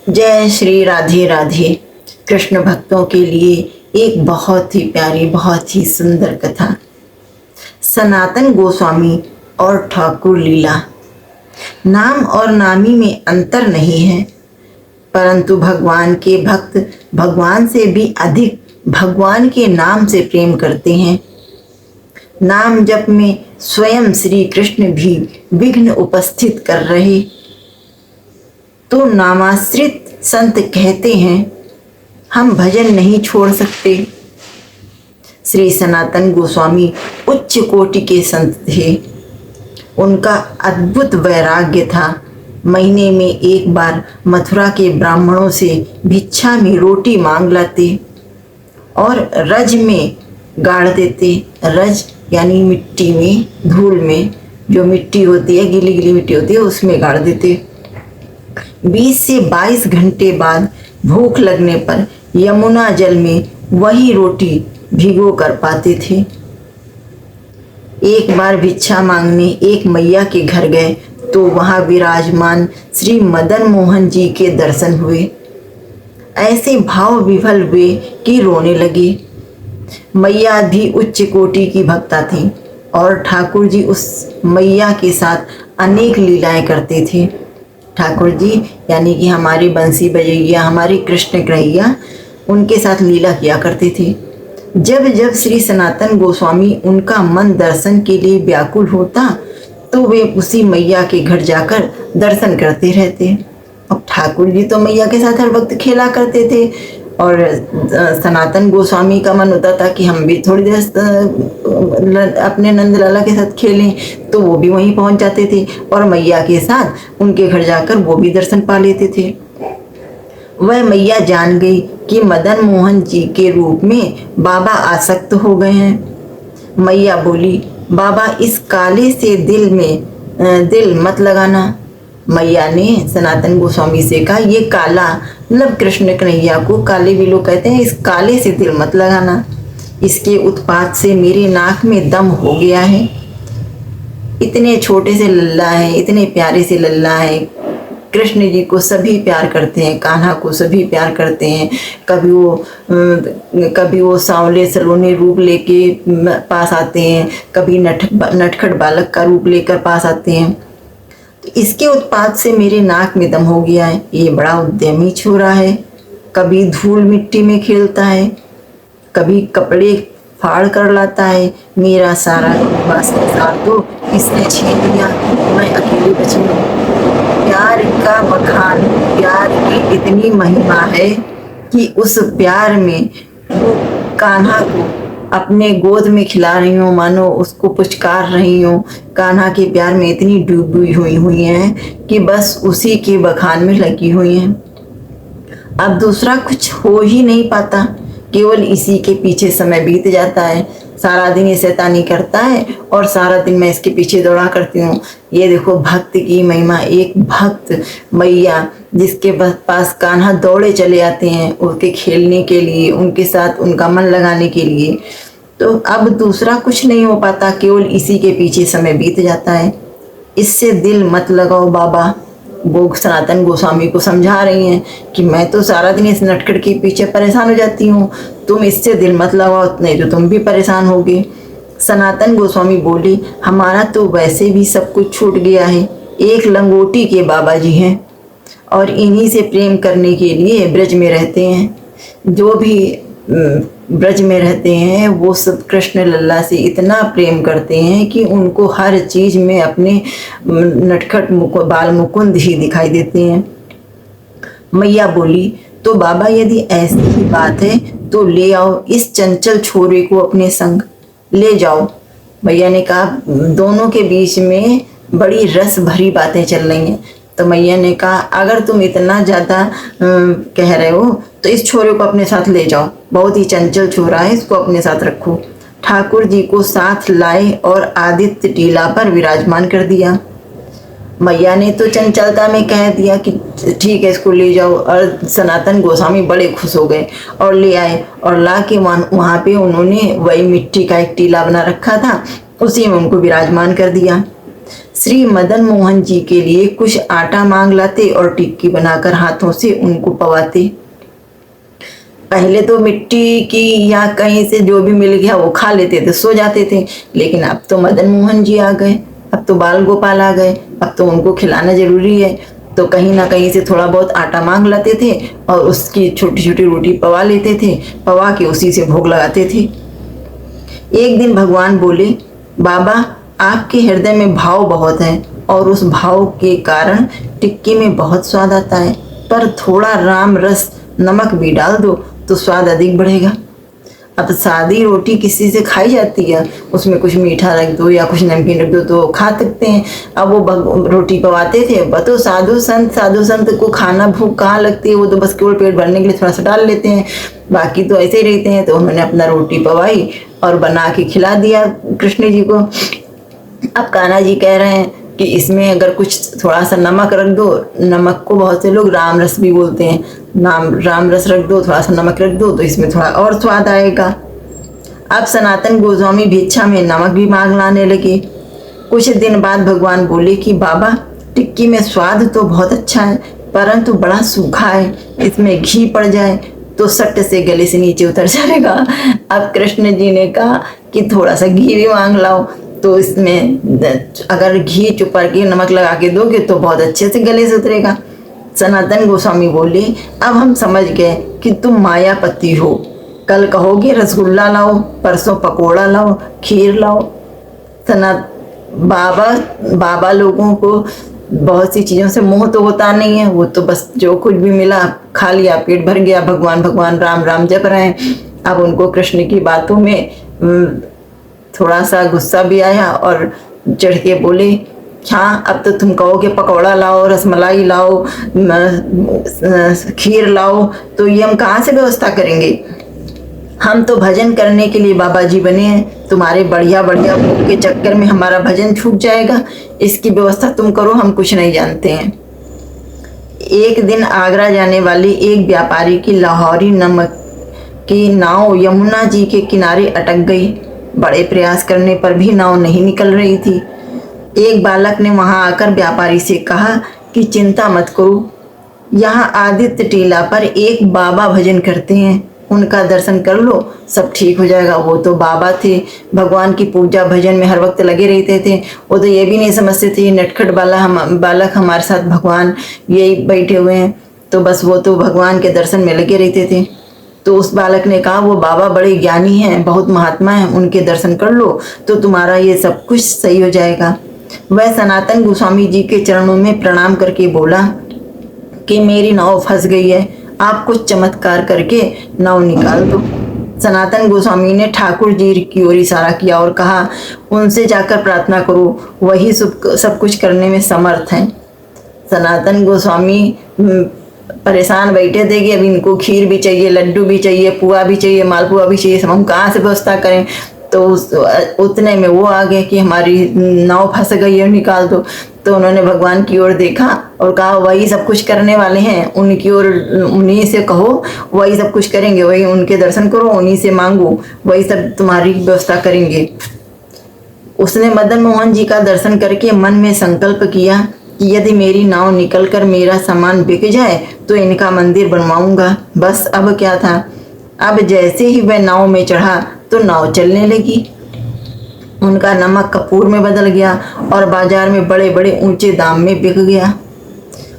जय श्री राधे राधे। कृष्ण भक्तों के लिए एक बहुत ही प्यारी, बहुत ही सुंदर कथा। सनातन गोस्वामी और ठाकुर लीला। नाम और नामी में अंतर नहीं है, परंतु भगवान के भक्त भगवान से भी अधिक भगवान के नाम से प्रेम करते हैं। नाम जप में स्वयं श्री कृष्ण भी विघ्न उपस्थित कर रहे तो नामाश्रित संत कहते हैं हम भजन नहीं छोड़ सकते। श्री सनातन गोस्वामी उच्च कोटि के संत थे। उनका अद्भुत वैराग्य था। महीने में एक बार मथुरा के ब्राह्मणों से भिक्षा में रोटी मांग लाते और रज में गाड़ देते। रज यानी मिट्टी में, धूल में जो मिट्टी होती है, गीली गीली मिट्टी होती है, उसमें गाड़ देते। 20 से 22 घंटे बाद भूख लगने पर यमुना जल में वही रोटी भिगो कर पाते थे। एक बार भिक्षा मांगने एक मैया के घर गए तो वहां विराजमान श्री मदन मोहन जी के दर्शन हुए। ऐसे भाव विभल हुए कि रोने लगे। मैया भी उच्च कोटि की भक्ता थी और ठाकुर जी उस मैया के साथ अनेक लीलाएं करते थे। ठाकुर जी यानी कि हमारे बंसी बजैया, हमारे कृष्ण ग्रहिया, उनके साथ लीला किया करते थे। जब जब श्री सनातन गोस्वामी उनका मन दर्शन के लिए व्याकुल होता तो वे उसी मैया के घर जाकर दर्शन करते रहते। अब ठाकुर जी तो मैया के साथ हर वक्त खेला करते थे और सनातन गोस्वामी का मन होता था कि हम भी थोड़ी देर अपने नंदलाला के साथ खेलें, तो वो भी वहीं पहुंच जाते थे और मैया के साथ उनके घर जाकर वो भी दर्शन पा लेते थे। वह मैया जान गई कि मदन मोहन जी के रूप में बाबा आसक्त हो गए हैं। मैया बोली, बाबा इस काले से दिल मत लगाना। मैया ने सनातन गोस्वामी से कहा, ये काला मतलब कृष्ण कन्हैया को काले भी लोग कहते हैं, इस काले से दिल मत लगाना। इसके उत्पात से मेरे नाक में दम हो गया है। इतने छोटे से लल्ला है, इतने प्यारे से लल्ला है। कृष्ण जी को सभी प्यार करते हैं, कान्हा को सभी प्यार करते हैं। कभी वो सांवले सलोने रूप लेके पास आते हैं, कभी नटखट बालक का रूप लेकर पास आते हैं। तो इसके उत्पात से मेरे नाक में दम हो गया है। ये बड़ा उद्यमी छोरा है। कभी धूल मिट्टी में खेलता है, कभी कपड़े फाड़ कर लाता है। मेरा सारा लिबास तो इसने छीन लिया, मैं अकेली बची हूँ। प्यार का बखान, प्यार की इतनी महिमा है कि उस प्यार में वो कान्हा को अपने गोद में खिला रही हूँ, मानो उसको पुचकार रही हूँ। कान्हा के प्यार में इतनी डूबी हुई हैं कि बस उसी के बखान में लगी हुई हैं। अब दूसरा कुछ हो ही नहीं पाता, केवल इसी के पीछे समय बीत जाता है। सारा दिन ये शैतानी करता है और सारा दिन मैं इसके पीछे दौड़ा करती हूँ। ये देखो भक्त की महिमा। एक भक्त मैया जिसके पास कान्हा दौड़े चले आते हैं उसके खेलने के लिए, उनके साथ उनका मन लगाने के लिए। तो अब दूसरा कुछ नहीं हो पाता, केवल इसी के पीछे समय बीत जाता है। इससे दिल मत लगाओ बाबा। वो सनातन गोस्वामी को समझा रही हैं कि मैं तो सारा दिन इस नटखट के पीछे परेशान हो जाती हूँ, तुम इससे दिल मत लगाओ, नहीं तो तुम भी परेशान होगे। सनातन गोस्वामी बोली, हमारा तो वैसे भी सब कुछ छूट गया है। एक लंगोटी के बाबा जी हैं और इन्हीं से प्रेम करने के लिए ब्रज में रहते हैं। जो भी ब्रज में रहते हैं वो सब कृष्ण लल्ला से इतना प्रेम करते हैं कि उनको हर चीज में अपने नटखट बाल मुकुंद ही दिखाई देते हैं। मैया बोली, तो बाबा यदि ऐसी ही बात है तो ले आओ इस चंचल छोरे को अपने संग ले जाओ। मैया ने कहा, दोनों के बीच में बड़ी रस भरी बातें चल रही हैं। तो मैया ने कहा, अगर तुम इतना ज़्यादा कह रहे हो तो इस छोरे को अपने साथ ले जाओ, बहुत ही चंचल छोरा है, इसको अपने साथ रखो। ठाकुर जी को साथ लाए और आदित्य टीला पर विराजमान कर दिया। मैया ने तो चंचलता में कह दिया कि ठीक है, इसको ले जाओ। और सनातन गोस्वामी बड़े खुश हो गए और ले आए और ला के वहाँ पे उन्होंने वही मिट्टी का एक टीला बना रखा था, उसी में उनको विराजमान कर दिया। श्री मदन मोहन जी के लिए कुछ आटा मांग लाते और टिक्की बनाकर हाथों से उनको पवाते। पहले तो मिट्टी की या कहीं से जो भी मिल गया वो खा लेते थे, सो जाते थे, लेकिन अब तो मदन मोहन जी आ गए, अब तो बाल गोपाल आ गए, अब तो उनको खिलाना जरूरी है। तो कहीं ना कहीं से थोड़ा बहुत आटा मांग लाते थे और उसकी छोटी छोटी रोटी पवा लेते थे, पवा के उसी से भोग लगाते थे। एक दिन भगवान बोले, बाबा आपके हृदय में भाव बहुत है और उस भाव के कारण टिक्की में बहुत स्वाद आता है, पर थोड़ा राम रस नमक भी डाल दो तो स्वाद अधिक बढ़ेगा। अब सादी रोटी किसी से खाई जाती है, उसमें कुछ मीठा रख दो या कुछ नमकीन रख दो तो खा सकते हैं। अब वो रोटी पवाते थे, तो साधु संत को खाना भूख कहाँ लगती है, वो तो बस केवल पेट भरने के लिए थोड़ा सा डाल लेते हैं, बाकी तो ऐसे ही रहते हैं। तो उन्होंने अपना रोटी पवाई और बना के खिला दिया कृष्ण जी को। अब कान्हा जी कह रहे हैं कि इसमें अगर कुछ थोड़ा सा नमक रख दो, नमक को बहुत से लोग राम रस भी बोलते हैं, राम रस रख दो, थोड़ा सा नमक रख दो तो इसमें थोड़ा और स्वाद आएगा। अब सनातन गोस्वामी भिक्षा में नमक भी मांग लाने लगे। कुछ दिन बाद भगवान बोले कि बाबा टिक्की में स्वाद तो बहुत अच्छा है, परंतु बड़ा सूखा है, इसमें घी पड़ जाए तो सट से गले से नीचे उतर जाएगा। अब कृष्ण जी ने कहा कि थोड़ा सा घी भी मांग लाओ, तो इसमें अगर घी चुपर के नमक लगा के दोगे तो बहुत अच्छे से गले से उतरेगा। सनातन गोस्वामी बोले, अब हम समझ गए कि तुम मायापति हो, कल कहोगे रसगुल्ला लाओ, परसों पकोड़ा लाओ, खीर लाओ। बाबा लोगों को बहुत सी चीज़ों से मोह तो होता नहीं है, वो तो बस जो कुछ भी मिला खा लिया, पेट भर गया, भगवान भगवान राम राम जप रहे हैं। अब उनको कृष्ण की बातों में थोड़ा सा गुस्सा भी आया और चढ़ के बोले, हाँ अब तो तुम कहोगे पकौड़ा लाओ, रसमलाई लाओ, खीर लाओ, तो ये हम कहाँ से व्यवस्था करेंगे? हम तो भजन करने के लिए बाबा जी बने हैं, तुम्हारे बढ़िया बढ़िया भोग के चक्कर में हमारा भजन छूट जाएगा, इसकी व्यवस्था तुम करो, हम कुछ नहीं जानते हैं। एक दिन आगरा जाने वाली एक व्यापारी की लाहौरी नमक की नाव यमुना जी के किनारे अटक गई। बड़े प्रयास करने पर भी नाव नहीं निकल रही थी। एक बालक ने वहां आकर व्यापारी से कहा कि चिंता मत करो, यहाँ आदित्य टीला पर एक बाबा भजन करते हैं, उनका दर्शन कर लो, सब ठीक हो जाएगा। वो तो बाबा थे, भगवान की पूजा भजन में हर वक्त लगे रहते थे, वो तो ये भी नहीं समझते थे नटखट बालक हमारे साथ भगवान यही बैठे हुए हैं, तो बस वो तो भगवान के दर्शन में लगे रहते थे। तो उस बालक ने कहा, वो बाबा बड़े ज्ञानी हैं, बहुत महात्मा हैं, उनके दर्शन कर लो तो तुम्हारा ये सब कुछ सही हो जाएगा। वह सनातन गोस्वामी जी के चरणों में प्रणाम करके बोला कि मेरी नाव फंस गई है, आप कुछ चमत्कार करके नाव निकाल दो। सनातन गोस्वामी ने ठाकुर जी की ओर इशारा किया और कहा, उनसे जाकर प्रार्थना करो, वही सब कुछ करने में समर्थ हैं। सनातन गोस्वामी परेशान बैठे थे कि अब इनको खीर भी चाहिए, लड्डू भी चाहिए, पुआ भी चाहिए, मालपुआ भी चाहिए, सब हम कहाँ से व्यवस्था करें। तो उतने में वो आ गए कि हमारी नाव फंस गई है, निकाल दो। तो उन्होंने भगवान की ओर देखा और कहा, वही सब कुछ करने वाले हैं, उनकी ओर उन्हीं से कहो, वही सब कुछ करेंगे, वही उनके दर्शन करो, उन्हीं से मांगो, वही सब तुम्हारी व्यवस्था करेंगे। उसने मदन मोहन जी का दर्शन करके मन में संकल्प किया कि यदि मेरी नाव निकलकर मेरा सामान बिक जाए तो इनका मंदिर बनवाऊंगा। बस अब क्या था, अब जैसे ही वह नाव में चढ़ा तो नाव चलने लगी। उनका नमक कपूर में बदल गया और बाजार में बड़े बड़े ऊंचे दाम में बिक गया।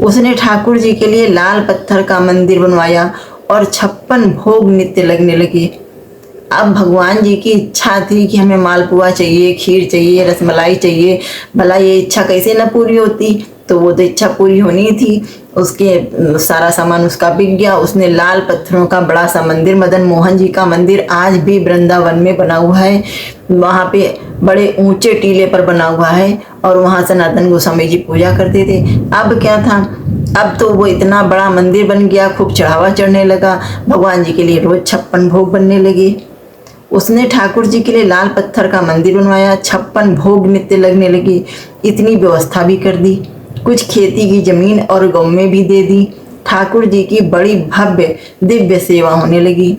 उसने ठाकुर जी के लिए लाल पत्थर का मंदिर बनवाया और 56 भोग नित्य लगने लगे। अब भगवान जी की इच्छा थी कि हमें मालपुआ चाहिए, खीर चाहिए, रसमलाई चाहिए, भला ये इच्छा कैसे न पूरी होती, तो वो तो इच्छा पूरी होनी थी। उसके सारा सामान उसका बिक गया। उसने लाल पत्थरों का बड़ा सा मंदिर, मदन मोहन जी का मंदिर आज भी वृंदावन में बना हुआ है, वहाँ पे बड़े ऊंचे टीले पर बना हुआ है और वहाँ सनातन गोस्वामी जी पूजा करते थे। अब क्या था, अब तो वो इतना बड़ा मंदिर बन गया, खूब चढ़ावा चढ़ने लगा, भगवान जी के लिए रोज 56 भोग बनने लगे। उसने ठाकुर जी के लिए लाल पत्थर का मंदिर बनवाया, 56 भोग नित्य लगने लगे। इतनी व्यवस्था भी कर दी, कुछ खेती की जमीन और गाँव में भी दे दी। ठाकुर जी की बड़ी भव्य दिव्य सेवा होने लगी।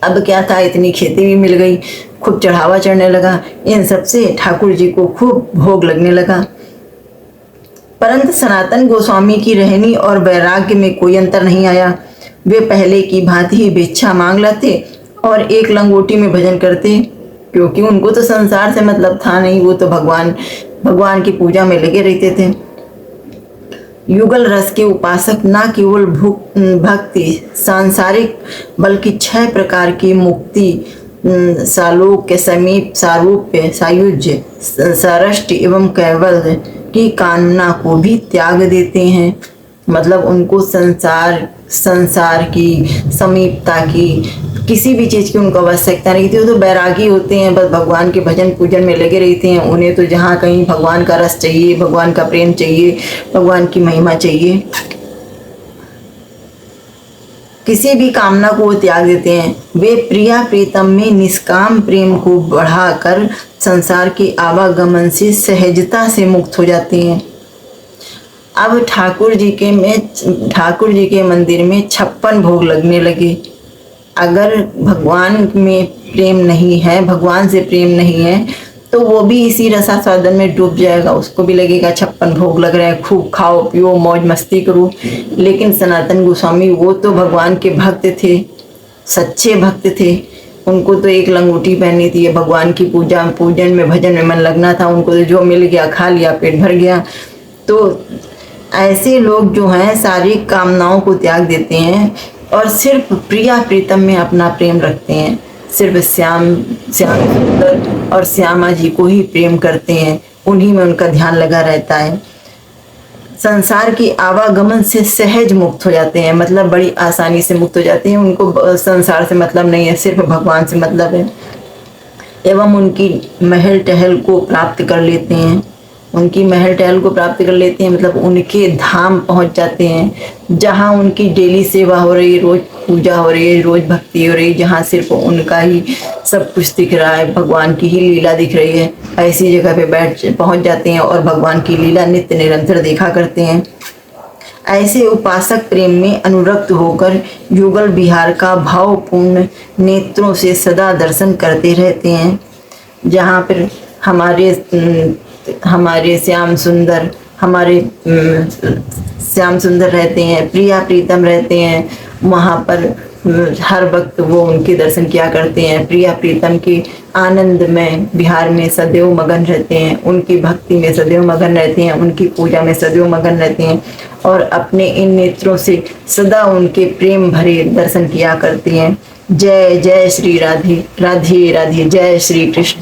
अब क्या था, इतनी खेती भी मिल गई, खूब चढ़ावा चढ़ने लगा, इन सब से ठाकुर जी को खूब भोग लगने लगा। परंतु सनातन गोस्वामी की रहनी और वैराग्य में कोई अंतर नहीं आया। वे पहले की भांति ही भिक्षा मांग लेते और एक लंगोटी में भजन करते, क्योंकि उनको तो संसार से मतलब था नहीं, वो तो भगवान की पूजा में लगे रहते थे। युगल रस के उपासक न केवल भक्ति सांसारिक बल्कि 6 प्रकार की मुक्ति, सालोक के समीप, सारूप्य, सायुज्य, सरष्टि एवं कैवल्य की कामना को भी त्याग देते हैं। मतलब उनको संसार की, समीपता की, किसी भी चीज़ की उनको आवश्यकता नहीं थी। वो तो बैरागी होते हैं, बस भगवान के भजन पूजन में लगे रहते हैं। उन्हें तो जहाँ कहीं भगवान का रस चाहिए, भगवान का प्रेम चाहिए, भगवान की महिमा चाहिए, किसी भी कामना को वो त्याग देते हैं। वे प्रिया प्रीतम में निष्काम प्रेम को बढ़ाकर संसार के आवागमन से सहजता से मुक्त हो जाते हैं। अब ठाकुर जी के मंदिर में 56 भोग लगने लगे। अगर भगवान में प्रेम नहीं है, भगवान से प्रेम नहीं है, तो वो भी इसी रसास्वादन में डूब जाएगा। उसको भी लगेगा 56 भोग लग रहे हैं, खूब खाओ पियो मौज मस्ती करो। लेकिन सनातन गोस्वामी वो तो भगवान के भक्त थे, सच्चे भक्त थे। उनको तो एक लंगोटी पहनी थी, भगवान की पूजन में भजन में मन लगना था। उनको तो जो मिल गया खा लिया, पेट भर गया। तो ऐसे लोग जो हैं सारी कामनाओं को त्याग देते हैं और सिर्फ प्रिया प्रीतम में अपना प्रेम रखते हैं। सिर्फ श्याम सुंदर और श्यामा जी को ही प्रेम करते हैं, उन्हीं में उनका ध्यान लगा रहता है। संसार की आवागमन से सहज मुक्त हो जाते हैं, मतलब बड़ी आसानी से मुक्त हो जाते हैं। उनको संसार से मतलब नहीं है, सिर्फ भगवान से मतलब है। एवं उनकी महल टहल को प्राप्त कर लेते हैं, मतलब उनके धाम पहुंच जाते हैं, जहां उनकी डेली सेवा हो रही, रोज पूजा हो रही है, रोज भक्ति हो रही है, जहां सिर्फ उनका ही सब कुछ दिख रहा है, भगवान की ही लीला दिख रही है। ऐसी जगह पे पहुंच जाते हैं और भगवान की लीला नित्य निरंतर देखा करते हैं। ऐसे उपासक प्रेम में अनुरक्त होकर युगल विहार का भावपूर्ण नेत्रों से सदा दर्शन करते रहते हैं। जहाँ पर हमारे श्याम सुंदर रहते हैं, प्रिया प्रीतम रहते हैं, वहाँ पर हर वक्त वो उनके दर्शन किया करते हैं। प्रिया प्रीतम के आनंद में विहार में सदैव मगन रहते हैं, उनकी भक्ति में सदैव मगन रहते हैं, उनकी पूजा में सदैव मगन रहते हैं और अपने इन नेत्रों से सदा उनके प्रेम भरे दर्शन किया करते हैं। जय जय श्री राधे राधे राधे, जय श्री कृष्ण।